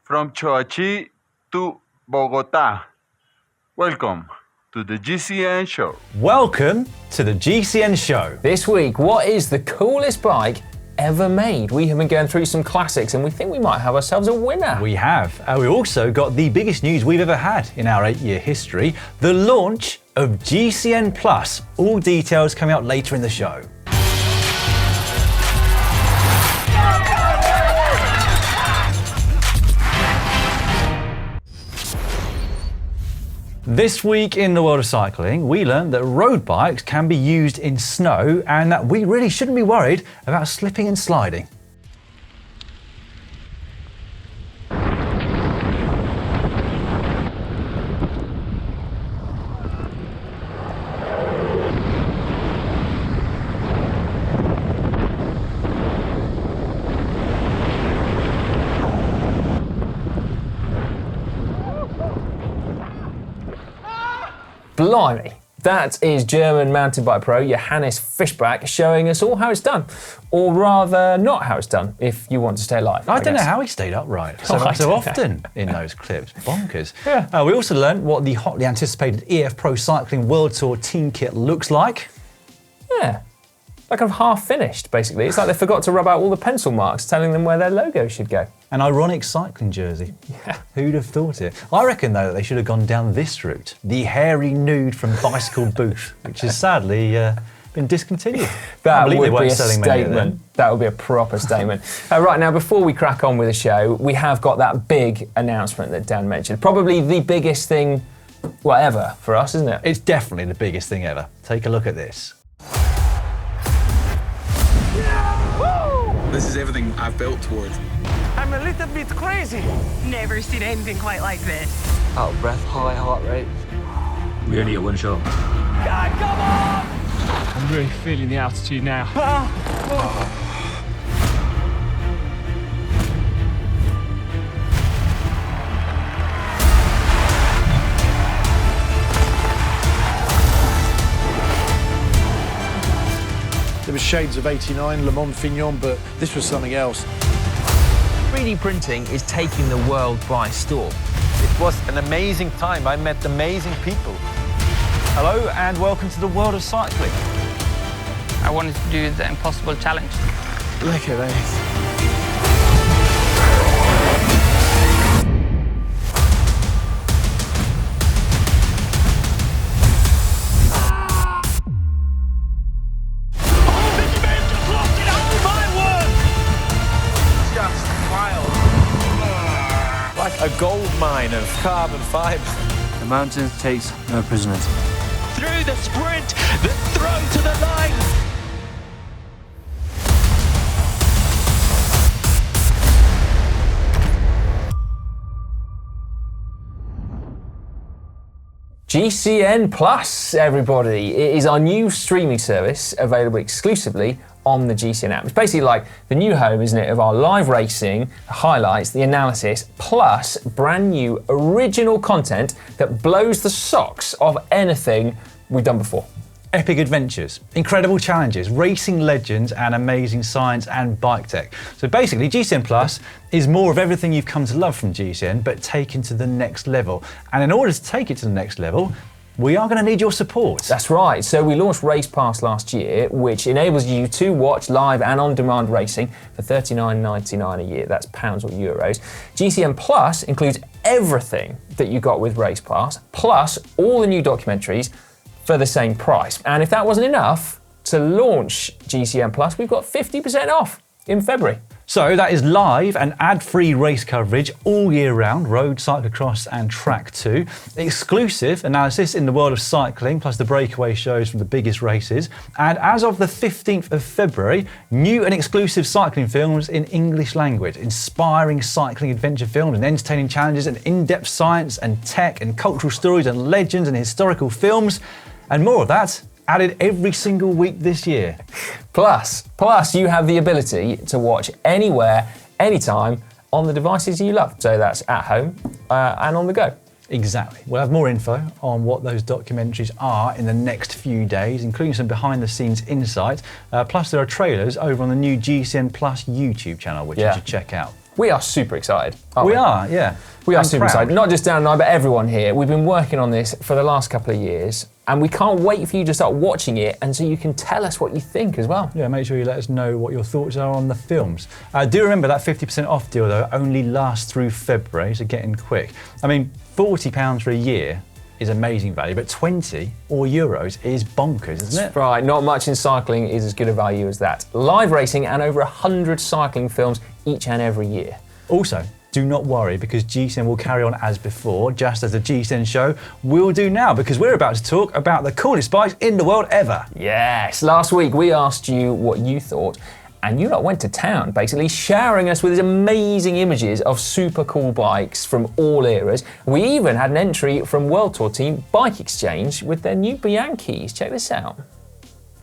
from Choachi to Bogota. Welcome to the GCN Show. Welcome to the GCN Show. This week, what is the coolest bike ever made? We have been going through some classics and we think we might have ourselves a winner. We have. We also got the biggest news we've ever had in our 8-year history, the launch of GCN Plus. All details coming up later in the show. This week in the world of cycling, we learned that road bikes can be used in snow and that we really shouldn't be worried about slipping and sliding. Blimey, that is German mountain bike pro Johannes Fischbach showing us all how it's done. Or rather, not how it's done, if you want to stay alive. I don't know how he stayed upright so often in those clips. Bonkers. Yeah. We also learned what the hotly anticipated EF Pro Cycling World Tour team kit looks like. Yeah, like I'm half finished, basically. It's like they forgot to rub out all the pencil marks telling them where their logo should go. An ironic cycling jersey. Yeah. Who'd have thought it? I reckon, though, that they should have gone down this route. The hairy nude from Bicycle Booth, which has sadly been discontinued. That would be a statement. That would be a proper statement. Right, now, before we crack on with the show, we have got that big announcement that Dan mentioned. Probably the biggest thing, ever for us, isn't it? It's definitely the biggest thing ever. Take a look at this. This is everything I've built towards. I'm a little bit crazy. Never seen anything quite like this. Out of breath, high heart rate. We only get one shot. God, come on! I'm really feeling the altitude now. There was shades of 89, Le Mans Fignon, but this was something else. 3D printing is taking the world by storm. It was an amazing time. I met amazing people. Hello and welcome to the world of cycling. I wanted to do the impossible challenge. Look at this. A gold mine of carbon fibre. The mountain takes no prisoners. Through the sprint, the throw to the line. GCN Plus, everybody. It is our new streaming service available exclusively on the GCN app. It's basically like the new home, isn't it, of our live racing, the highlights, the analysis, plus brand new original content that blows the socks off anything we've done before. Epic adventures, incredible challenges, racing legends, and amazing science and bike tech. So basically, GCN Plus is more of everything you've come to love from GCN, but taken to the next level. And in order to take it to the next level, we are going to need your support. That's right. So we launched Race Pass last year, which enables you to watch live and on-demand racing for $39.99 a year. That's pounds or euros. GCN Plus includes everything that you got with Race Pass, plus all the new documentaries for the same price. And if that wasn't enough, to launch GCN Plus, we've got 50% off in February. So that is live and ad-free race coverage all year round, road, cyclocross and track too. Exclusive analysis in the world of cycling, plus the breakaway shows from the biggest races. And as of the 15th of February, new and exclusive cycling films in English language, inspiring cycling adventure films and entertaining challenges and in-depth science and tech and cultural stories and legends and historical films. And more of that added every single week this year. Plus, you have the ability to watch anywhere, anytime on the devices you love. So that's at home and on the go. Exactly. We'll have more info on what those documentaries are in the next few days, including some behind-the-scenes insight. Plus, there are trailers over on the new GCN Plus YouTube channel, which you should check out. We are super excited, aren't we? We are, yeah. We are And super proud. excited. Not just Dan and I, but everyone here. We've been working on this for the last couple of years, and we can't wait for you to start watching it, and so you can tell us what you think as well. Yeah, make sure you let us know what your thoughts are on the films. Do remember that 50% off deal, though, only lasts through February, so get in quick. I mean, £40 for a year is amazing value, but 20 or euros is bonkers, isn't it? Right, not much in cycling is as good a value as that. Live racing and over 100 cycling films each and every year. Also, do not worry, because GCN will carry on as before, just as the GCN Show will do now, because we're about to talk about the coolest bikes in the world ever. Yes, last week we asked you what you thought, and you lot went to town, basically showering us with these amazing images of super cool bikes from all eras. We even had an entry from World Tour team Bike Exchange with their new Bianchis. Check this out.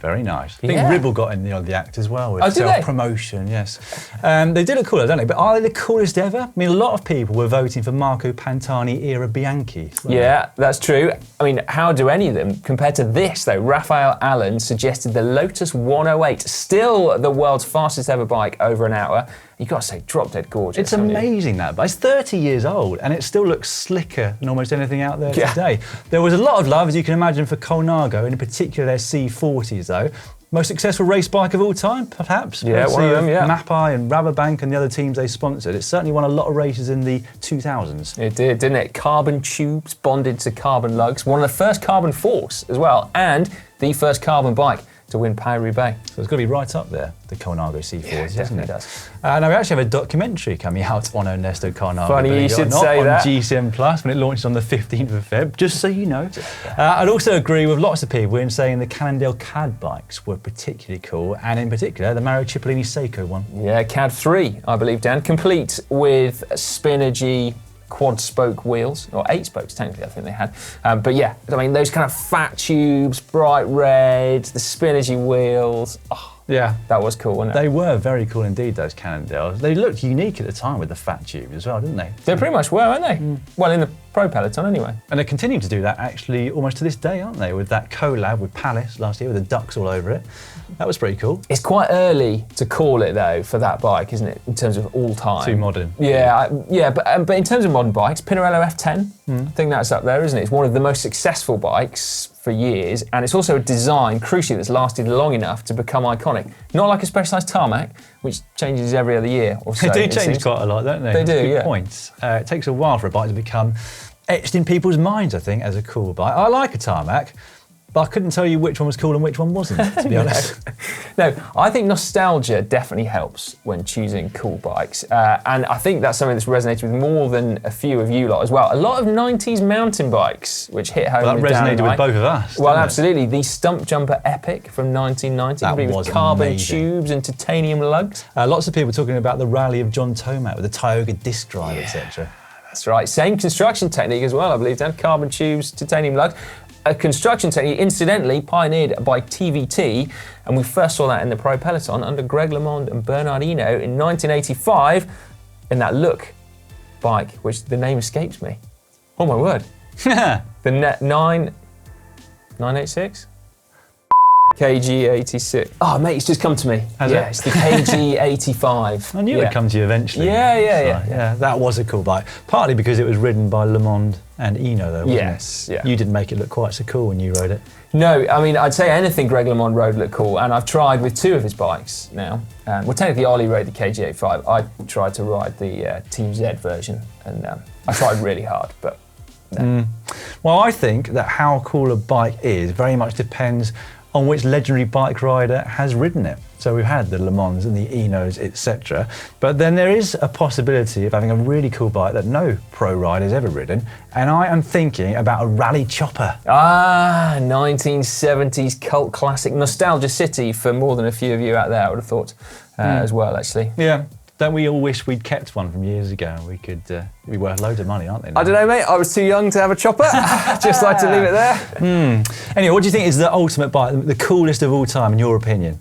Very nice. I think Yeah. Ribble got in the act as well with Oh, did they? self-promotion, yes. They do look cooler, don't they? But are they the coolest ever? I mean, a lot of people were voting for Marco Pantani era Bianchis. weren't Yeah, that's true. I mean, how do any of them compare to this, though? Raphael Allen suggested the Lotus 108, still the world's fastest ever bike over an hour. You've got to say, drop dead gorgeous. It's haven't you? amazing that, but it's 30 years old and it still looks slicker than almost anything out there Yeah. today. There was a lot of love, as you can imagine, for Conor, and in particular their C40s though. Most successful race bike of all time, perhaps. Yeah, Courtesy one of them, yeah. Mapai and Rabobank and the other teams they sponsored. It certainly won a lot of races in the 2000s. It did, didn't it? Carbon tubes bonded to carbon lugs. One of the first carbon forks as well, and the first carbon bike to win Paris-Roubaix. So it's got to be right up there, the Colnago C40s, Yeah, it hasn't definitely it? does. Now we actually have a documentary coming out on Ernesto Colnago. Funny believe you it or should not, say on that. GCN Plus when it launches on the 15th of Feb, just so you know. I'd also agree with lots of people in saying the Cannondale CAD bikes were particularly cool, and in particular the Mario Cipollini Seiko one. Yeah, CAD 3, I believe, Dan, complete with Spinergy quad spoke wheels, or 8 spokes technically I think they had. But yeah, I mean those kind of fat tubes, bright red, the Spinergy wheels. Oh, Yeah. that was cool, wasn't it? They were very cool indeed, those Cannondales. They looked unique at the time with the fat tubes as well, didn't they? They pretty much were, weren't they? Well, in the pro peloton anyway. And they're continuing to do that actually almost to this day, aren't they? With that collab with Palace last year with the ducks all over it. That was pretty cool. It's quite early to call it though for that bike, isn't it? In terms of all time. Too modern. Yeah, but in terms of modern bikes, Pinarello F10, I think that's up there, isn't it? It's one of the most successful bikes for years, and it's also a design, crucially, that's lasted long enough to become iconic. Not like a Specialized tarmac, which changes every other year or so. They do it change seems. quite a lot, don't they? They do, Good yeah. points. It takes a while for a bike to become etched in people's minds, I think, as a cool bike. I like a tarmac, but I couldn't tell you which one was cool and which one wasn't, to be honest. No, I think nostalgia definitely helps when choosing cool bikes. And I think that's something that's resonated with more than a few of you lot as well. A lot of 90s mountain bikes, which hit home Well, that with Dan resonated and I. with both of us. Well, didn't it? absolutely. The Stump Jumper Epic from 1990, That complete was with carbon amazing. tubes and titanium lugs. Lots of people talking about the rally of John Tomac with the Tioga disc drive, etc. That's right. Same construction technique as well, I believe, Dan. Carbon tubes, titanium lugs. A construction technique, incidentally, pioneered by TVT, and we first saw that in the Pro Peloton under Greg LeMond and Bernardino in 1985 in that Look bike, which the name escapes me. Oh my word. The 986? KG86. Oh, mate, it's just come to me. Has yeah, it? it's the KG85. I knew it'd come to you eventually. Yeah. That was a cool bike. Partly because it was ridden by LeMond and Eno, though, wasn't Yes, it? yeah. You didn't make it look quite so cool when you rode it. No, I mean, I'd say anything Greg LeMond rode looked cool, and I've tried with 2 of his bikes now. Well, technically, Ollie rode the KG85. I tried to ride the Team Z version, and I tried really hard, but no. Well, I think that how cool a bike is very much depends on which legendary bike rider has ridden it. So we've had the Le Mans and the Enos, etc. But then there is a possibility of having a really cool bike that no pro rider's ever ridden, and I am thinking about a rally chopper. 1970s cult classic, nostalgia city for more than a few of you out there, I would have thought, as well, actually. Yeah. Don't we all wish we'd kept one from years ago? We could be worth loads of money, aren't they? I don't know, mate. I was too young to have a chopper. Just like to leave it there. Anyway, what do you think is the ultimate bike, the coolest of all time, in your opinion?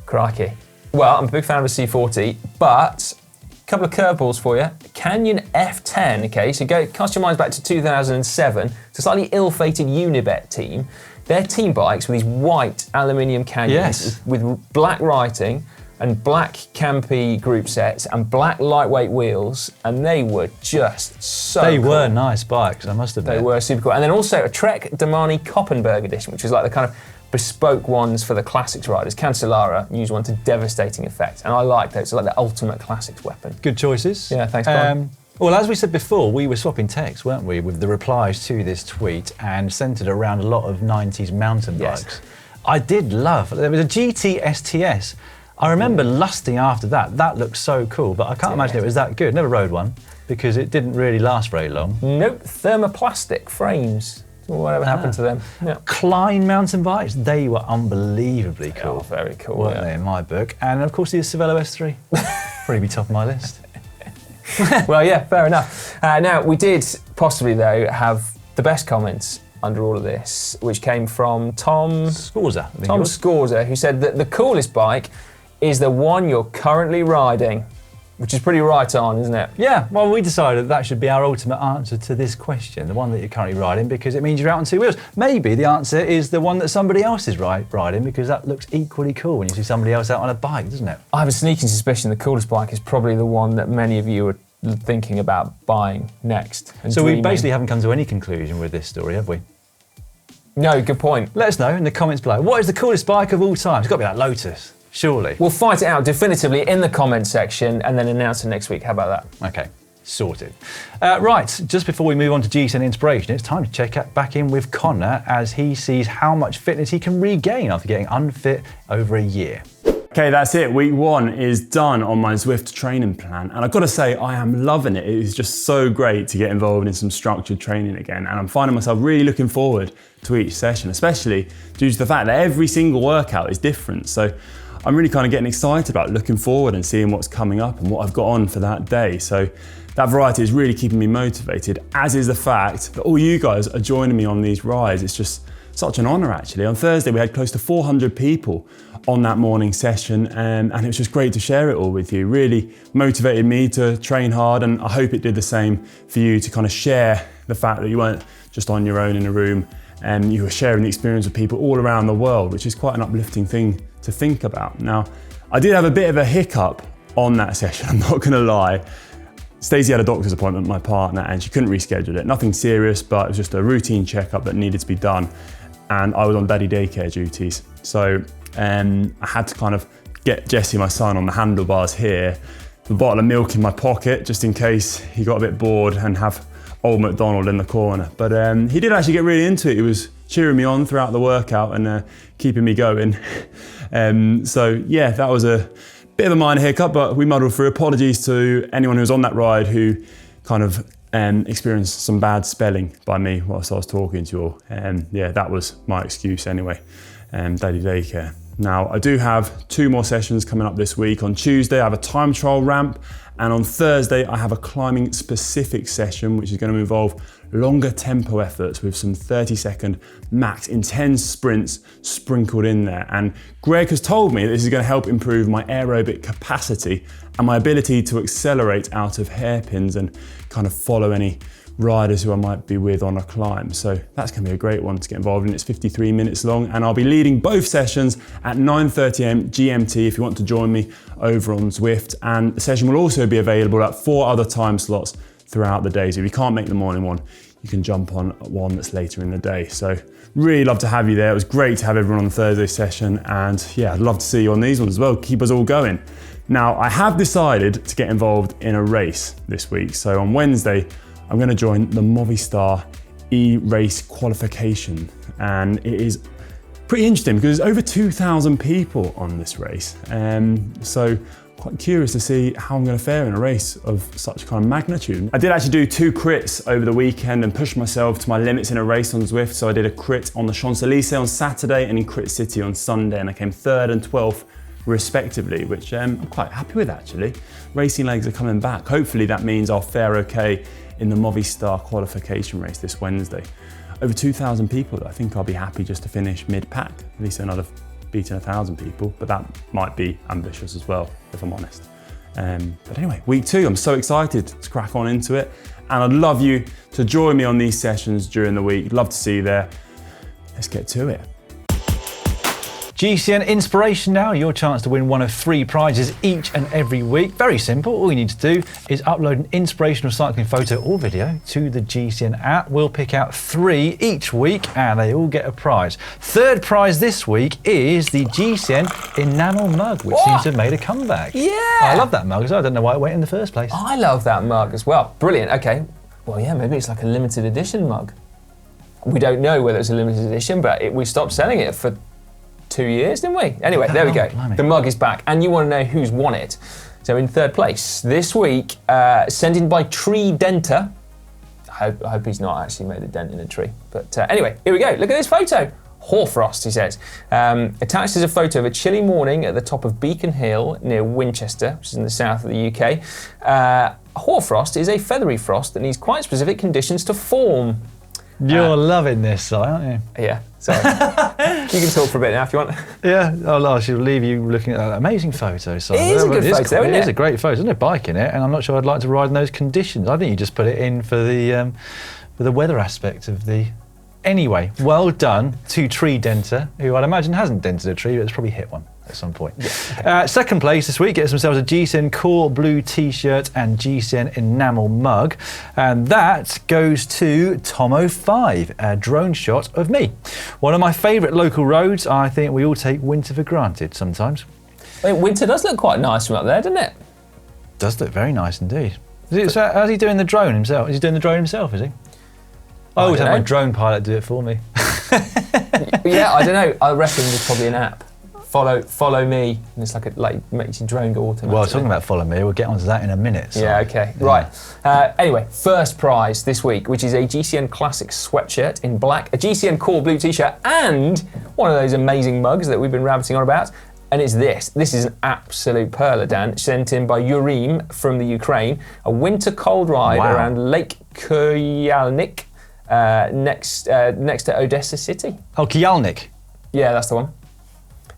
Crikey. Well, I'm a big fan of a C40, but a couple of curveballs for you. Canyon F10, okay, so cast your minds back to 2007. It's a slightly ill-fated Unibet team. Their team bikes were these white aluminium Canyons Yes. with black writing, and black campy group sets and black lightweight wheels, and they were just so They cool. were nice bikes, I must admit. They were super cool. And then also a Trek Damani Koppenberg edition, which is like the kind of bespoke ones for the classics riders. Cancellara used one to devastating effect, and I like those. It's like the ultimate classics weapon. Good choices. Yeah, thanks, Brian. Well, as we said before, we were swapping texts, weren't we, with the replies to this tweet, and centred around a lot of 90s mountain Yes. bikes. I did love, there was a GT STS. I remember lusting after that. That looked so cool, but I can't imagine it was that good. Never rode one, because it didn't really last very long. Nope, thermoplastic frames. Whatever happened to them. Yeah. Klein mountain bikes, they were unbelievably cool. Oh, very cool. Weren't they, in my book? And of course, the Cervelo S3. Probably be top of my list. Well, yeah, fair enough. Now, we did possibly, though, have the best comments under all of this, which came from Tom Scorza. Scorza, who said that the coolest bike is the one you're currently riding, which is pretty right on, isn't it? Yeah, well, we decided that should be our ultimate answer to this question, the one that you're currently riding, because it means you're out on two wheels. Maybe the answer is the one that somebody else is riding, because that looks equally cool when you see somebody else out on a bike, doesn't it? I have a sneaking suspicion the coolest bike is probably the one that many of you are thinking about buying next. So we basically haven't come to any conclusion with this story, have we? No, good point. Let us know in the comments below. What is the coolest bike of all time? It's got to be that Lotus, surely. We'll fight it out definitively in the comments section and then announce it next week. How about that? Okay, sorted. Right, just before we move on to GCN Inspiration, it's time to check back in with Conor as he sees how much fitness he can regain after getting unfit over a year. Okay, that's it. Week 1 is done on my Zwift training plan. And I've got to say, I am loving it. It is just so great to get involved in some structured training again. And I'm finding myself really looking forward to each session, especially due to the fact that every single workout is different. So I'm really kind of getting excited about looking forward and seeing what's coming up and what I've got on for that day. So that variety is really keeping me motivated, as is the fact that all you guys are joining me on these rides. It's just such an honor, actually. On Thursday, we had close to 400 people on that morning session, and it was just great to share it all with you. Really motivated me to train hard, and I hope it did the same for you to kind of share the fact that you weren't just on your own in a room, and you were sharing the experience with people all around the world, which is quite an uplifting thing to think about. Now, I did have a bit of a hiccup on that session, I'm not gonna lie. Stacey had a doctor's appointment, my partner, and she couldn't reschedule it. Nothing serious, but it was just a routine checkup that needed to be done. And I was on daddy daycare duties. So I had to kind of get Jesse, my son, on the handlebars here, the bottle of milk in my pocket, just in case he got a bit bored, and have old McDonald in the corner. But he did actually get really into it. He was cheering me on throughout the workout and keeping me going. So yeah, that was a bit of a minor hiccup, but we muddled through. Apologies to anyone who was on that ride who kind of experienced some bad spelling by me whilst I was talking to you all. Yeah, that was my excuse anyway, daddy daycare. Now, I do have 2 more sessions coming up this week. On Tuesday, I have a time trial ramp, and on Thursday, I have a climbing specific session, which is going to involve longer tempo efforts with some 30-second max intense sprints sprinkled in there. And Greg has told me that this is going to help improve my aerobic capacity and my ability to accelerate out of hairpins and kind of follow any riders who I might be with on a climb. So that's going to be a great one to get involved in. It's 53 minutes long, and I'll be leading both sessions at 9:30 AM GMT if you want to join me over on Zwift. And the session will also be available at 4 other time slots throughout the day. So if you can't make the morning one, you can jump on one that's later in the day. So really love to have you there. It was great to have everyone on the Thursday session, and yeah, I'd love to see you on these ones as well. Keep us all going. Now, I have decided to get involved in a race this week. So on Wednesday, I'm going to join the Movistar e-race qualification, and it is pretty interesting because there's over 2,000 people on this race. So quite curious to see how I'm going to fare in a race of such kind of magnitude. I did actually do 2 crits over the weekend and push myself to my limits in a race on Zwift. So I did a crit on the Champs-Élysées on Saturday and in Crit City on Sunday, and I came 3rd and 12th respectively, which I'm quite happy with actually. Racing legs are coming back. Hopefully that means I'll fare okay in the Movistar qualification race this Wednesday. Over 2,000 people, I think I'll be happy just to finish mid-pack. At least then I'd have beaten 1,000 people, but that might be ambitious as well, if I'm honest. But anyway, week 2, I'm so excited to crack on into it. And I'd love you to join me on these sessions during the week. Love to see you there. Let's get to it. GCN Inspiration now, your chance to win one of 3 prizes each and every week. Very simple. All you need to do is upload an inspirational cycling photo or video to the GCN app. We'll pick out 3 each week and they all get a prize. Third prize this week is the GCN enamel mug, which seems to have made a comeback. Yeah! I love that mug as well. I don't know why it went in the first place. I love that mug as well. Brilliant. Okay. Well, yeah, maybe it's like a limited edition mug. We don't know whether it's a limited edition, but we stopped selling it for 2 years, didn't we? Anyway, there we go. Blimey. The mug is back, and you want to know who's won it. So in third place this week, sent in by Tree Denter. I hope he's not actually made a dent in a tree. But anyway, here we go. Look at this photo. Hoarfrost, he says. Attached is a photo of a chilly morning at the top of Beacon Hill near Winchester, which is in the south of the UK. Hoarfrost is a feathery frost that needs quite specific conditions to form. You're loving this, Si, aren't you? Yeah, sorry. You can talk for a bit now if you want. Yeah, I should leave you looking at that amazing photo. Si. It is a good photo, isn't it? It is a great photo. There's no bike in it, and I'm not sure I'd like to ride in those conditions. I think you just put it in for the weather aspect of the... Anyway, well done to Tree Denter, who I'd imagine hasn't dented a tree, but it's probably hit one at some point. Yeah, okay. Second place this week gets themselves a GCN Core Blue T-shirt and GCN Enamel mug. And that goes to Tomo5, a drone shot of me. One of my favourite local roads. I think we all take winter for granted sometimes. Wait, winter does look quite nice from up there, doesn't it? Does look very nice indeed. How's he doing the drone himself? Is he doing the drone himself, is he? I always have my drone pilot do it for me. Yeah, I don't know. I reckon there's probably an app. Follow me, and it's like makes your drone go automatically. Well, talking about follow me, we'll get onto that in a minute. So. Yeah, okay, yeah. Right. Anyway, first prize this week, which is a GCN Classic sweatshirt in black, a GCN Core Blue T-shirt, and one of those amazing mugs that we've been rabbiting on about. And it's this. This is an absolute perler, Dan, sent in by Yurim from the Ukraine. A winter cold ride around Lake Kuyalnik, next to Odessa City. Oh, Kuyalnik. Yeah, that's the one.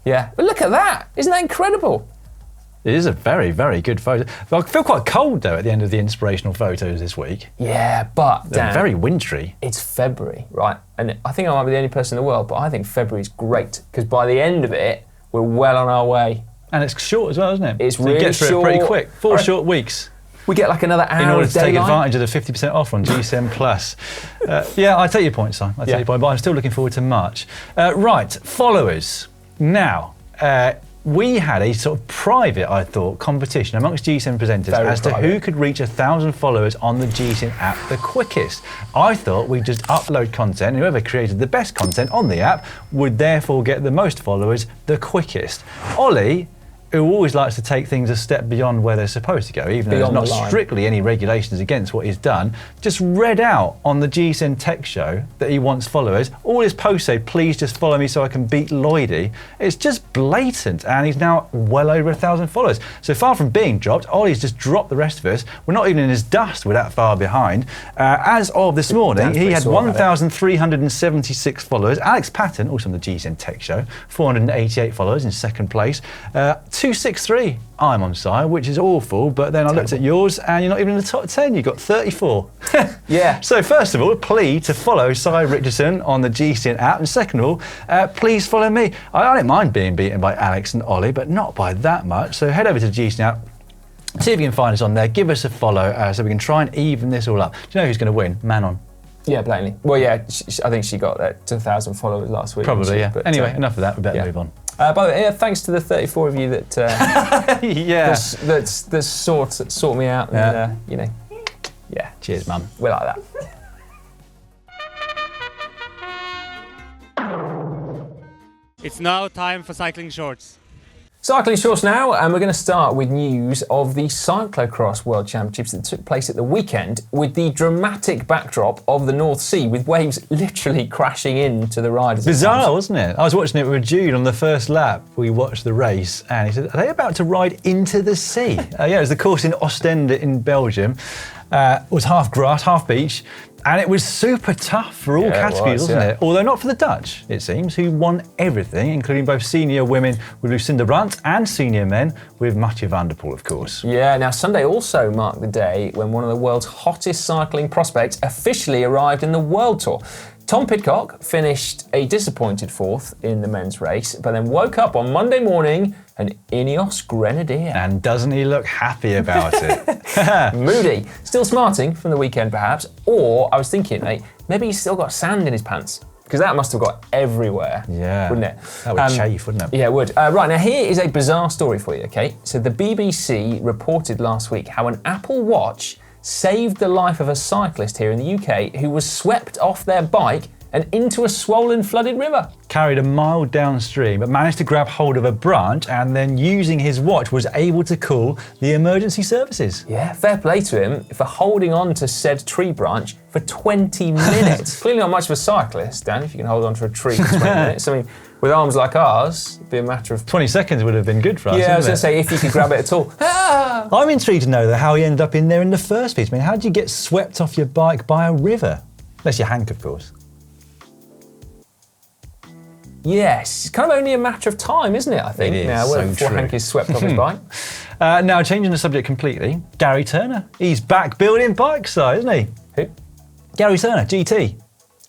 Yeah, but look at that. Isn't that incredible? It is a very, very good photo. I feel quite cold, though, at the end of the inspirational photos this week. Yeah, but, Dan, they're very wintry. It's February, right? And I think I might be the only person in the world, but I think February's great, because by the end of it, we're well on our way. And it's short as well, isn't it? It's really short. You get through it pretty quick. 4 short weeks. We get like another hour in order to take advantage of the 50% off on GCN Plus. Yeah, I take your point, Si. I take your point, but I'm still looking forward to March. Right, followers. Now, we had a sort of private, I thought, competition amongst GCN presenters as to who could reach 1,000 followers on the GCN app the quickest. I thought we'd just upload content, and whoever created the best content on the app would therefore get the most followers the quickest. Ollie, who always likes to take things a step beyond where they're supposed to go, even though there's not strictly any regulations against what he's done, just read out on the GCN Tech Show that he wants followers. All his posts say, please just follow me so I can beat Lloydie. It's just blatant, and he's now well over 1,000 followers. So far from being dropped, Ollie's just dropped the rest of us. We're not even in his dust, we're that far behind. As of this morning, he had 1,376 followers. Alex Patton, also on the GCN Tech Show, 488 followers in second place. 263 I'm on, Si, which is awful, but then I looked at yours and you're not even in the top 10, you've got 34. Yeah. So first of all, a plea to follow Si Richardson on the GCN app, and second of all, please follow me. I don't mind being beaten by Alex and Ollie, but not by that much, so head over to the GCN app, see if you can find us on there, give us a follow so we can try and even this all up. Do you know who's going to win? Manon. Yeah, blatantly. Well, yeah, I think she got to 1,000 followers last week. Probably, yeah. But, anyway, enough of that, we better move on. By the way, thanks to the 34 of you that that sort me out, and you know, yeah. Cheers, Mum. We're like that. It's now time for cycling shorts. Cycling shorts now, and we're going to start with news of the Cyclocross World Championships that took place at the weekend, with the dramatic backdrop of the North Sea, with waves literally crashing into the riders. Bizarre, wasn't it? I was watching it with Jude on the first lap. We watched the race, and he said, "Are they about to ride into the sea?" Yeah, it was the course in Ostend in Belgium. was half grass, half beach, and it was super tough for all categories, wasn't it? Although not for the Dutch, it seems, who won everything, including both senior women with Lucinda Brandt and senior men with Mathieu van der Poel, of course. Yeah, now Sunday also marked the day when one of the world's hottest cycling prospects officially arrived in the World Tour. Tom Pidcock finished a disappointed 4th in the men's race, but then woke up on Monday morning an Ineos Grenadier. And doesn't he look happy about it? Moody. Still smarting from the weekend, perhaps. Or, I was thinking, mate, maybe he's still got sand in his pants. Because that must have got everywhere, wouldn't it? That would chafe, wouldn't it? Yeah, it would. Right, now here is a bizarre story for you, okay? So the BBC reported last week how an Apple Watch saved the life of a cyclist here in the UK who was swept off their bike and into a swollen, flooded river. Carried a mile downstream, but managed to grab hold of a branch and then using his watch was able to call the emergency services. Yeah, fair play to him for holding on to said tree branch for 20 minutes. Clearly not much of a cyclist, Dan, if you can hold on to a tree for 20 minutes. I mean, with arms like ours, it'd be a matter of... 20 seconds would have been good for us, Yeah, I was going to say, if you could grab it at all. I'm intrigued to know, though, how he ended up in there in the first place. I mean, how did you get swept off your bike by a river? Unless you're Hank, of course. Yes, it's kind of only a matter of time, isn't it, I think, it is, now, so before true. Hank is swept off his bike. Now, changing the subject completely, Gary Turner. He's back building bikes, though, isn't he? Who? Gary Turner, GT.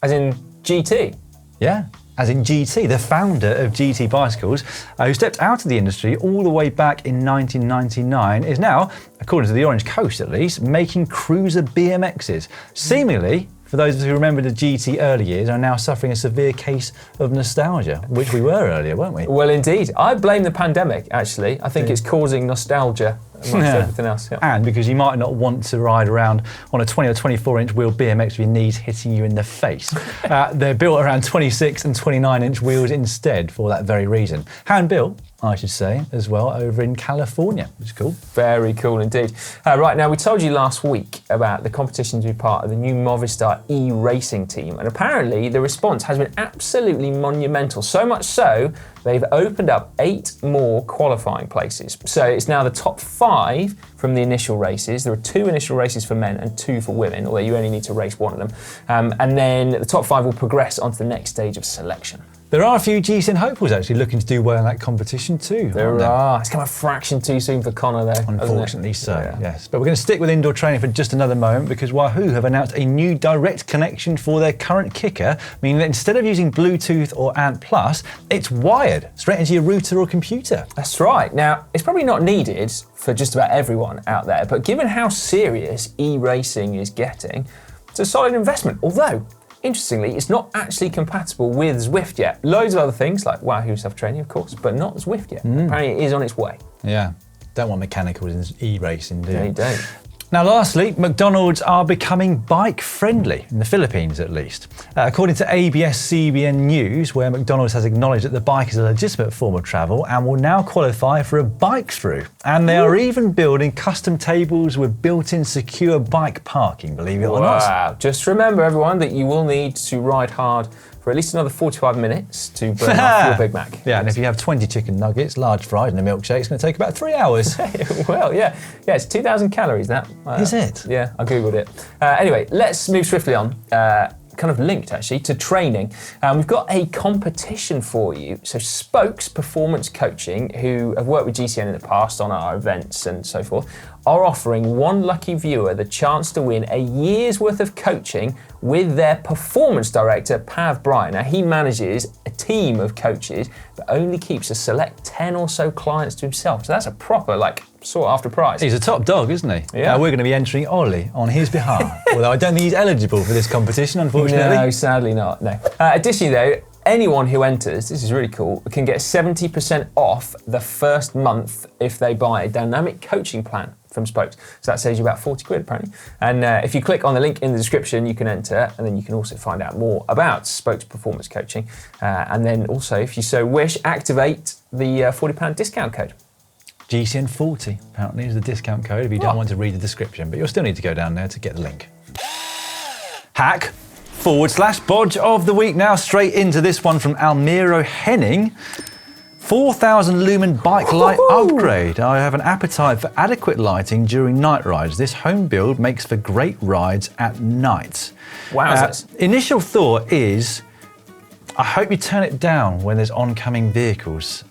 As in GT? Yeah, as in GT, the founder of GT Bicycles, who stepped out of the industry all the way back in 1999, is now, according to the Orange Coast at least, making cruiser BMXs. Seemingly, for those of us who remember the GT early years, are now suffering a severe case of nostalgia, which we were earlier, weren't we? Well, indeed. I blame the pandemic, actually. I think it's causing nostalgia amongst everything else. Yeah. And because you might not want to ride around on a 20 or 24-inch wheel BMX with your knees hitting you in the face. They're built around 26 and 29-inch wheels instead for that very reason. Hand-built, I should say, as well, over in California, which is cool. Very cool indeed. Right, now we told you last week about the competition to be part of the new Movistar e-racing team, and apparently the response has been absolutely monumental, so much so they've opened up 8 more qualifying places. So it's now the top 5 from the initial races. There are 2 initial races for men and 2 for women, although you only need to race one of them. And then the top 5 will progress onto the next stage of selection. There are a few GCN hopefuls actually looking to do well in that competition too. There are. It's come a fraction too soon for Conor though. Unfortunately so, yes. But we're going to stick with indoor training for just another moment because Wahoo have announced a new direct connection for their current kicker, meaning that instead of using Bluetooth or Ant+, it's wired straight into your router or computer. That's right. Now, it's probably not needed for just about everyone out there, but given how serious e-racing is getting, it's a solid investment, although interestingly, it's not actually compatible with Zwift yet. Loads of other things, like Wahoo self-training, of course, but not Zwift yet. Apparently it is on its way. Yeah, don't want mechanicals in e-racing, do you? No, you don't. Now lastly, McDonald's are becoming bike-friendly, in the Philippines at least. According to ABS-CBN News, where McDonald's has acknowledged that the bike is a legitimate form of travel and will now qualify for a bike-through. And they are even building custom tables with built-in secure bike parking, believe it or not. Wow, just remember everyone that you will need to ride hard for at least another 45 minutes to burn off your Big Mac. Yeah, and if you have 20 chicken nuggets, large fries and a milkshake, it's going to take about 3 hours. Well, yeah, it's 2,000 calories, that. Is it? Yeah, I Googled it. Anyway, let's move swiftly on. Kind of linked actually to training. We've got a competition for you. So Spokes Performance Coaching, who have worked with GCN in the past on our events and so forth, are offering one lucky viewer the chance to win a year's worth of coaching with their performance director, Pav Bryant. Now, he manages a team of coaches, but only keeps a select 10 or so clients to himself. So that's a proper, sought after prize. He's a top dog, isn't he? Yeah. We're going to be entering Ollie on his behalf, although I don't think he's eligible for this competition, unfortunately. No, sadly not, no. Additionally though, anyone who enters, this is really cool, can get 70% off the first month if they buy a dynamic coaching plan from Spokes. So that saves you about 40 quid apparently. And if you click on the link in the description, you can enter, and then you can also find out more about Spokes Performance Coaching. And then also, if you so wish, activate the £40 discount code. GCN 40 apparently is the discount code if you don't want to read the description, but you'll still need to go down there to get the link. Hack/Bodge of the week now, straight into this one from Almiro Henning. 4,000 lumen bike light upgrade. I have an appetite for adequate lighting during night rides. This home build makes for great rides at night. Wowzers. Initial thought is, I hope you turn it down when there's oncoming vehicles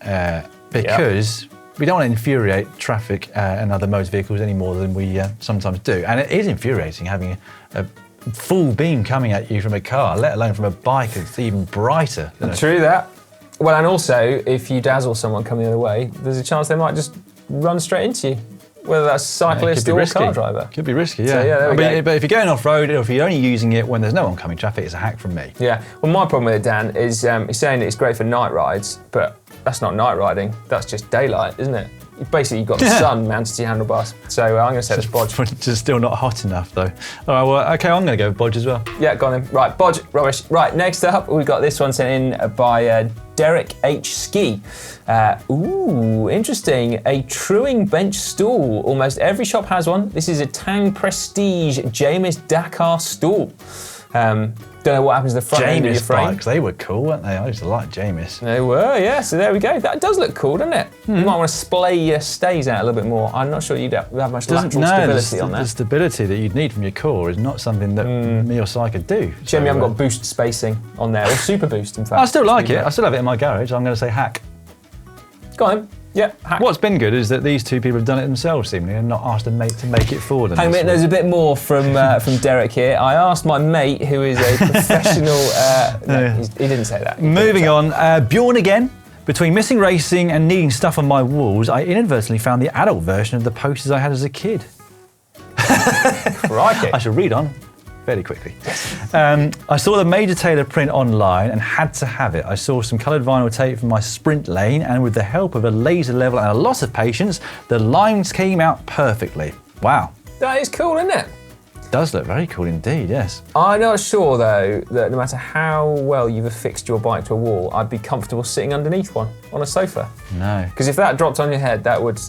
because we don't want to infuriate traffic and other motor vehicles any more than we sometimes do. And it is infuriating having a full beam coming at you from a car, let alone from a bike. It's even brighter. True that. Well, and also, if you dazzle someone coming the other way, there's a chance they might just run straight into you, whether that's a cyclist or a car driver. Could be risky, So, yeah, there we go. But if you're going off-road, or if you're only using it when there's no oncoming traffic, it's a hack from me. Yeah. Well, my problem with it, Dan, is he's saying that it's great for night rides, but that's not night riding. That's just daylight, isn't it? Basically, you've got the sun mounted to your handlebars. So I'm going to say it's Bodge. It's still not hot enough, though. All right, well, okay, I'm going to go with Bodge as well. Yeah, go on then. Right, Bodge, rubbish. Right, next up, we've got this one sent in by Derek H. Ski. Ooh, interesting. A truing bench stool. Almost every shop has one. This is a Tang Prestige Jamis Dakar stool. Don't know what happens to the front end of your frame. Bikes, they were cool, weren't they? I used to like Jamis. They were, yeah, so there we go. That does look cool, doesn't it? You might want to splay your stays out a little bit more. I'm not sure you'd have much lateral stability on that. The stability that you'd need from your core is not something that me or Si could do. Jim, you haven't got boost spacing on there, or super boost, in fact. I still like it. I still have it in my garage. I'm going to say hack. Go on then. Yeah, hack. What's been good is that these two people have done it themselves, seemingly, and not asked a mate to make it for them. Hang on a minute, there's a bit more from Derek here. I asked my mate, who is a professional... no, he didn't say that. Moving on, Bjorn again. Between missing racing and needing stuff on my walls, I inadvertently found the adult version of the posters I had as a kid. Crikey. I shall read on fairly quickly. I saw the Major Taylor print online and had to have it. I saw some coloured vinyl tape from my sprint lane, and with the help of a laser level and a lot of patience, the lines came out perfectly. Wow. That is cool, isn't it? Does look very cool indeed, yes. I'm not sure, though, that no matter how well you've affixed your bike to a wall, I'd be comfortable sitting underneath one on a sofa. No. Because if that dropped on your head, that would,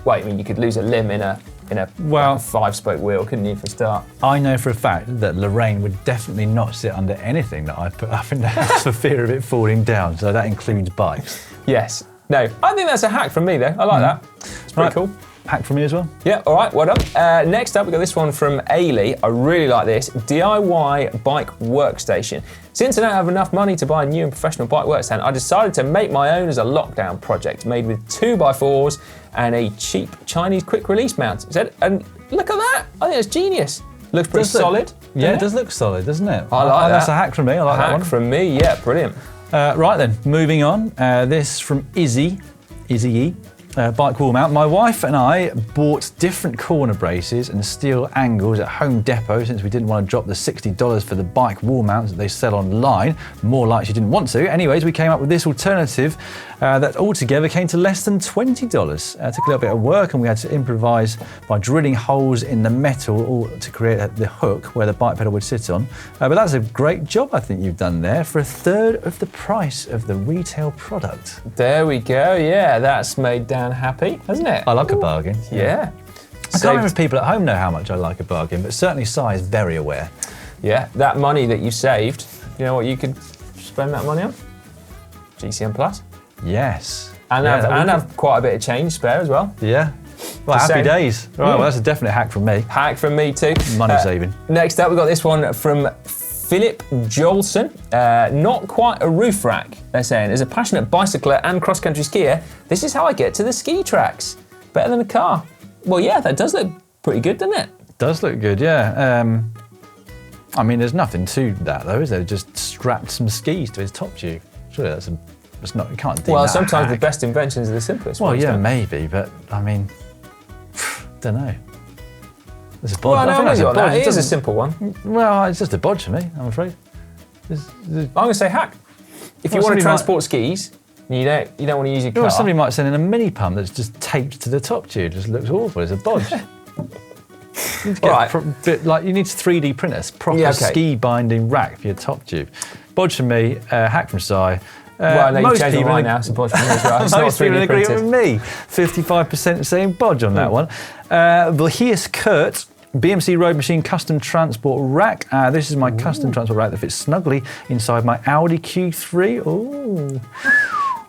well, I mean, you could lose a limb in a 5-spoke wheel, couldn't you, for a start? I know for a fact that Lorraine would definitely not sit under anything that I put up in the house for fear of it falling down, so that includes bikes. Yes. No, I think that's a hack from me, though. I like that. It's pretty cool. Hack from me as well? Yeah, all right, well done. Next up, we've got this one from Ailey. I really like this. DIY bike workstation. Since I don't have enough money to buy a new and professional bike work stand, I decided to make my own as a lockdown project, made with 2x4s and a cheap Chinese quick release mount. And look at that, I think it's genius. Looks pretty solid. Yeah, it does look solid, doesn't it? I like that. That's a hack from me, I like that one. Hack from me, yeah, brilliant. Right then, moving on. This from Izzy E. Bike wall mount. My wife and I bought different corner braces and steel angles at Home Depot since we didn't want to drop the $60 for the bike wall mounts that they sell online. More like she didn't want to. Anyways, we came up with this alternative that altogether came to less than $20. Took a little bit of work, and we had to improvise by drilling holes in the metal to create the hook where the bike pedal would sit on. But that's a great job, I think, you've done there for a third of the price of the retail product. There we go. Yeah, that's made Dan happy, hasn't it? I like a bargain. Yeah. I can't remember if people at home know how much I like a bargain, but certainly Si is very aware. Yeah, that money that you saved, you know what you could spend that money on? GCN Plus. Yes. And have quite a bit of change spare as well. Yeah. Well, happy days. Right, well, that's a definite hack from me. Hack from me too. Money saving. Next up, we've got this one from Philip Jolson. Not quite a roof rack, they're saying. As a passionate bicycler and cross-country skier, this is how I get to the ski tracks. Better than a car. Well, yeah, that does look pretty good, doesn't it? Does look good, yeah. I mean, there's nothing to that, though, is there? Just strapped some skis to his top tube. Surely that's not, you can't do that. Well, sometimes the best inventions are the simplest ones. Well, yeah, maybe, but I mean, don't know. It's a bodge. Well, I think that's a bodge. It is a simple one. Well, it's just a bodge for me, I'm afraid. I'm going to say hack. If you want to transport skis, you don't want to use your car. Well, somebody might send in a mini pump that's just taped to the top tube. It just looks awful. It's a bodge. You need to get you need to 3D print a proper ski binding rack for your top tube. Bodge from me, hack from Si. Well, no, you've changed your mind now. It's a bodge from me as well. It's not 3D agree printed. with me. 55% saying bodge on that one. Here's Kurt. BMC Road Machine Custom Transport Rack. This is my custom transport rack that fits snugly inside my Audi Q3. Ooh.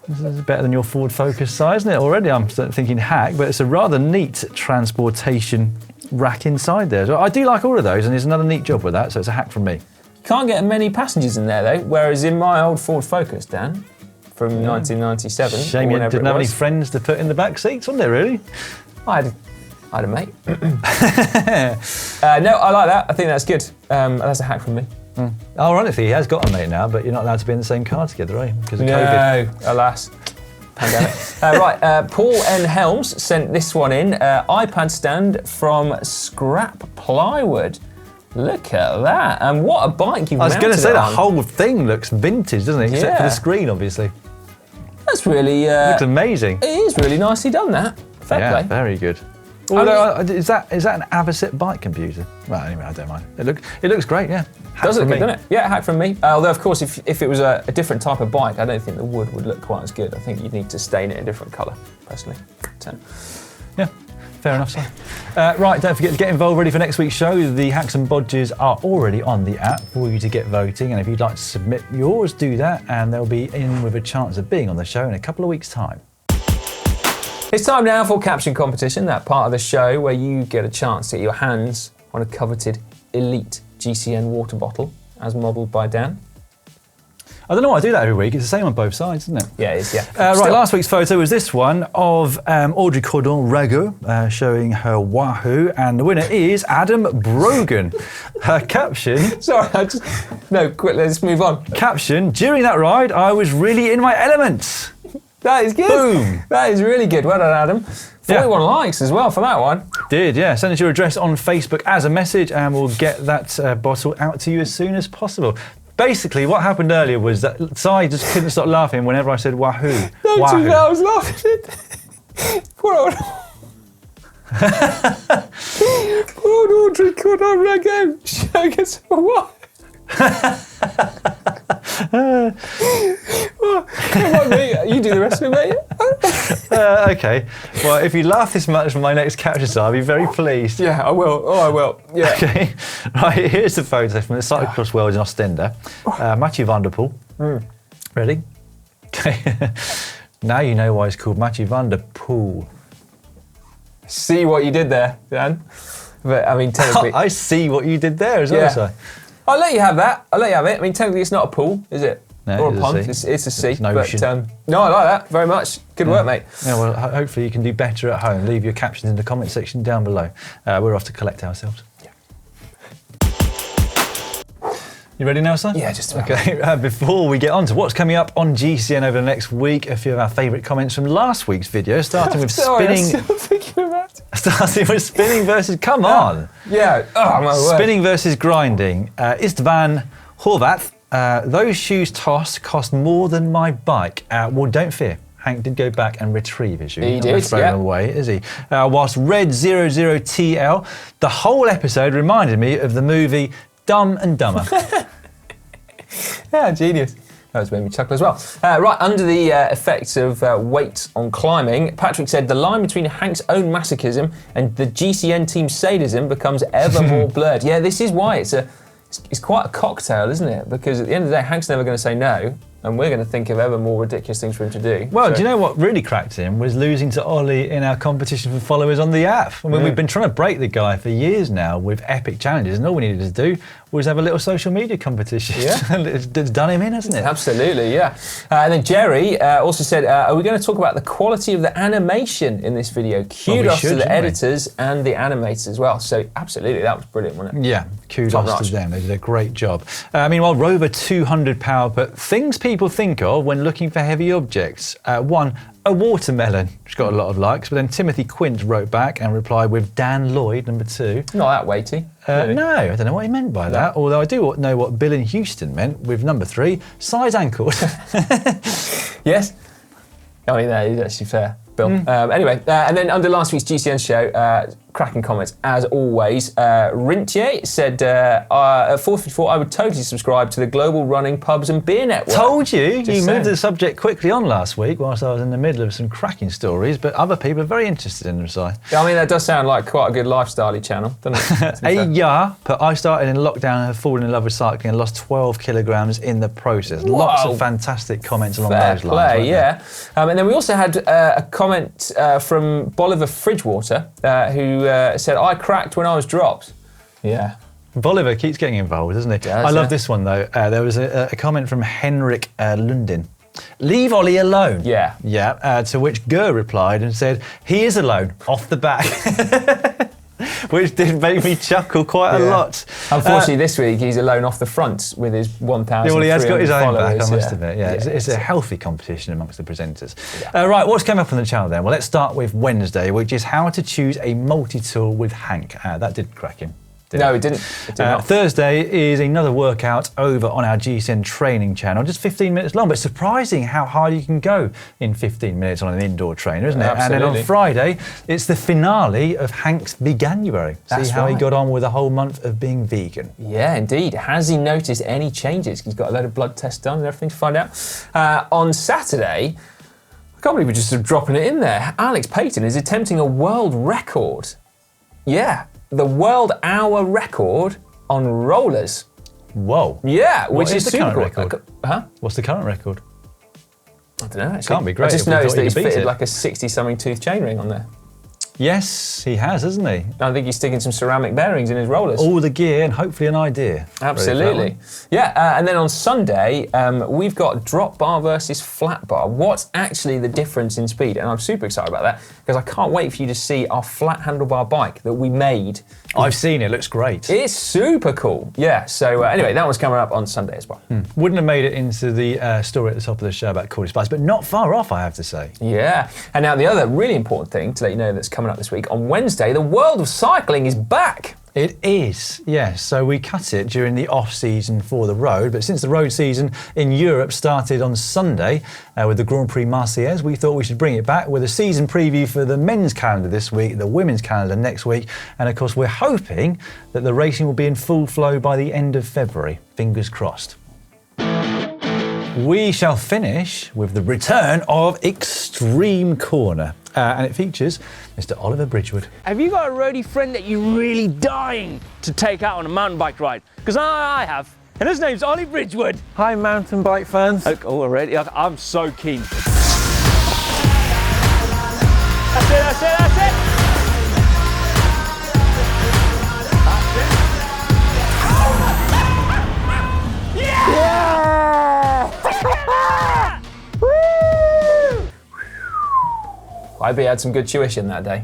This is better than your Ford Focus size, isn't it? Already I'm thinking hack, but it's a rather neat transportation rack inside there. So I do like all of those, and there's another neat job with that, so it's a hack from me. Can't get many passengers in there though, whereas in my old Ford Focus, Dan, from 1997. Shame you didn't have any friends to put in the back seats, wasn't there, really? I had a mate. No, I like that. I think that's good. That's a hack from me. Ironically, he has got a mate now, but you're not allowed to be in the same car together, are you? Because of No, COVID. alas. Pandemic. Right, Paul N. Helms sent this one in. iPad stand from scrap plywood. Look at that. And what a bike you've mounted it on. I was going to say, the whole thing looks vintage, doesn't it? Except for the screen, obviously. That's really... it looks amazing. It is really nicely done, that. Fair play. Very good. Although, is that an Avocet bike computer? Well, anyway, I don't mind. It looks great, yeah. Does look good, doesn't it? Yeah, hack from me. Although, of course, if it was a different type of bike, I don't think the wood would look quite as good. I think you'd need to stain it a different colour, personally. Yeah, fair enough, sir. Right, don't forget to get involved ready for next week's show. The hacks and bodges are already on the app for you to get voting, and if you'd like to submit yours, do that, and they'll be in with a chance of being on the show in a couple of weeks' time. It's time now for Caption Competition, that part of the show where you get a chance to get your hands on a coveted elite GCN water bottle, as modelled by Dan. I don't know why I do that every week. It's the same on both sides, isn't it? Yeah, it is, yeah. Right, last week's photo was this one of Audrey Cordon-Rago showing her Wahoo, and the winner is Adam Brogan. Her caption... Sorry, no, quick, let's move on. Caption, during that ride, I was really in my element. That is good. Boom. That is really good. Well done, Adam. 41 likes as well for that one. Did, yeah. Send us your address on Facebook as a message and we'll get that bottle out to you as soon as possible. Basically, what happened earlier was that Si just couldn't stop laughing whenever I said Wahoo. No, Wahoo. I was laughing. Poor old Audrey Cordon-Rago showing us a what? Come on, mate. You do the rest of it, mate. Okay. Well, if you laugh this much from my next capture, I'll be very pleased. Yeah, I will. Oh, I will. Yeah. Okay. Right, here's the photo from the cyclocross world in Ostende. Mathieu van der Poel. Ready? Okay. Now you know why it's called Mathieu van der Poel. See what you did there, Dan. But, I mean, technically... I see what you did there as well, so. I'll let you have that. I'll let you have it. I mean, technically, it's not a pool, is it? No, or a pond. It's a sea. It's an ocean. But, no, I like that very much. Good work, mate. Yeah, well, hopefully you can do better at home. Leave your captions in the comment section down below. We're off to collect ourselves. Yeah. You ready now, sir? Yeah, just about. Okay, before we get on to what's coming up on GCN over the next week, a few of our favourite comments from last week's video, starting with Sorry, spinning. I'm still thinking about it. Starting with spinning versus. Come on. Yeah. Oh, my word. Spinning versus grinding. Istvan Horvath. Those shoes tossed cost more than my bike. Well, don't fear. Hank did go back and retrieve his shoes. He did, throw them away, is he? Whilst Red 00TL, the whole episode reminded me of the movie Dumb and Dumber. Yeah, genius. That was made me chuckle as well. Right, under the effects of weight on climbing, Patrick said the line between Hank's own masochism and the GCN team sadism becomes ever more blurred. Yeah, this is why it's quite a cocktail, isn't it? Because at the end of the day, Hank's never going to say no, and we're going to think of ever more ridiculous things for him to do. Well, do you know what really cracked him was losing to Ollie in our competition for followers on the app. I mean, we've been trying to break the guy for years now with epic challenges, and all we needed to do was have a little social media competition. Yeah. It's done him in, hasn't it? Absolutely, yeah. And then Jerry also said, are we going to talk about the quality of the animation in this video? Kudos to the editors and the animators as well. So absolutely, that was brilliant, wasn't it? Yeah, kudos to them. They did a great job. Meanwhile, Rover 200 power put things people think of when looking for heavy objects. One, a watermelon, which got a lot of likes, but then Timothy Quint wrote back and replied with Dan Lloyd, number 2. Not that weighty. Really. No, I don't know what he meant by that, although I do know what Bill in Houston meant with number 3, size ankles. Yes. I mean, that is actually fair, Bill. Anyway, and then under last week's GCN show, cracking comments as always. Rintier said, at 4:54, I would totally subscribe to the Global Running Pubs and Beer Network. Told you. Just You saying. moved the subject quickly on last week whilst I was in the middle of some cracking stories, but other people are very interested in them, Si. I mean, that does sound like quite a good lifestyle-y channel, doesn't it? Yeah, but I started in lockdown and have fallen in love with cycling and lost 12 kilograms in the process. Lots of fantastic comments along those lines. Yeah. And then we also had a comment from Bolivar Fridgewater who said, I cracked when I was dropped. Yeah. Bolivar keeps getting involved, doesn't he? I love this one, though. There was a comment from Henrik Lundin. Leave Ollie alone. Yeah. Yeah, to which Gur replied and said, he is alone, off the back. Which did make me chuckle quite a lot. Unfortunately, this week he's alone off the front with his 1,000. Well, he has got his own followers. back, I must admit. Yeah, it's a healthy competition amongst the presenters. Right, what's come up on the channel then? Well, let's start with Wednesday, which is how to choose a multi-tool with Hank. That did crack him. No, it didn't. It did not. Thursday is another workout over on our GCN training channel, just 15 minutes long, but surprising how hard you can go in 15 minutes on an indoor trainer, isn't it? Absolutely. And then on Friday, it's the finale of Hank's Veganuary. See how he got on with a whole month of being vegan. Yeah, indeed. Has he noticed any changes? He's got a load of blood tests done and everything to find out. On Saturday, I can't believe we're just sort of dropping it in there. Alex Payton is attempting a world record. Yeah. The world hour record on rollers. Whoa. Yeah, What which is is the super current cool. record? Huh? What's the current record? I don't know, actually. Can't be great I just if we noticed thought that you he's could beat fitted it. like a 60-something tooth chainring on there. Yes, he has, hasn't he? I think he's sticking some ceramic bearings in his rollers. All the gear and hopefully an idea. Absolutely. Yeah, and then on Sunday, we've got drop bar versus flat bar. What's actually the difference in speed? And I'm super excited about that because I can't wait for you to see our flat handlebar bike that we made. I've seen it, looks great. It's super cool. Yeah, so anyway, that one's coming up on Sunday as well. Wouldn't have made it into the story at the top of the show about Cordy Spice, but not far off, I have to say. Yeah, and now the other really important thing to let you know that's coming up this week, on Wednesday, the world of cycling is back. It is, yes. So we cut it during the off-season for the road, but since the road season in Europe started on Sunday with the Grand Prix Marseillaise, we thought we should bring it back with a season preview for the men's calendar this week, the women's calendar next week, and of course we're hoping that the racing will be in full flow by the end of February. Fingers crossed. We shall finish with the return of Extreme Corner, and it features Mr. Oliver Bridgewood. Have you got a roadie friend that you're really dying to take out on a mountain bike ride? Because I have, and his name's Ollie Bridgewood. Hi, mountain bike fans. Already, I'm so keen. That's it, that's it, that's it. I bet he had some good tuition that day.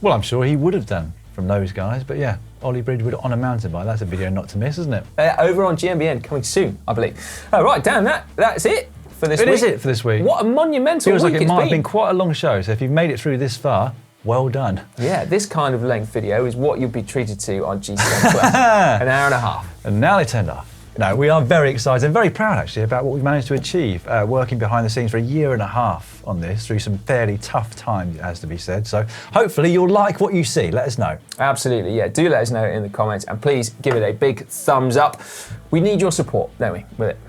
Well, I'm sure he would have done from those guys, but yeah, Ollie Bridgewood on a mountain bike, that's a video not to miss, isn't it? Over on GMBN, coming soon, I believe. Right, damn, that's it for this week. It is it for this week. What a monumental Feels week like it it's might have been. been quite a long show, so if you've made it through this far, well done. Yeah, this kind of length video is what you'll be treated to on GCN Plus. An hour and a half. And now they turned off. No, we are very excited and very proud actually about what we've managed to achieve, working behind the scenes for a year and a half on this through some fairly tough times, it has to be said. So hopefully you'll like what you see. Let us know. Absolutely, yeah. Do let us know in the comments and please give it a big thumbs up. We need your support, don't we, with it?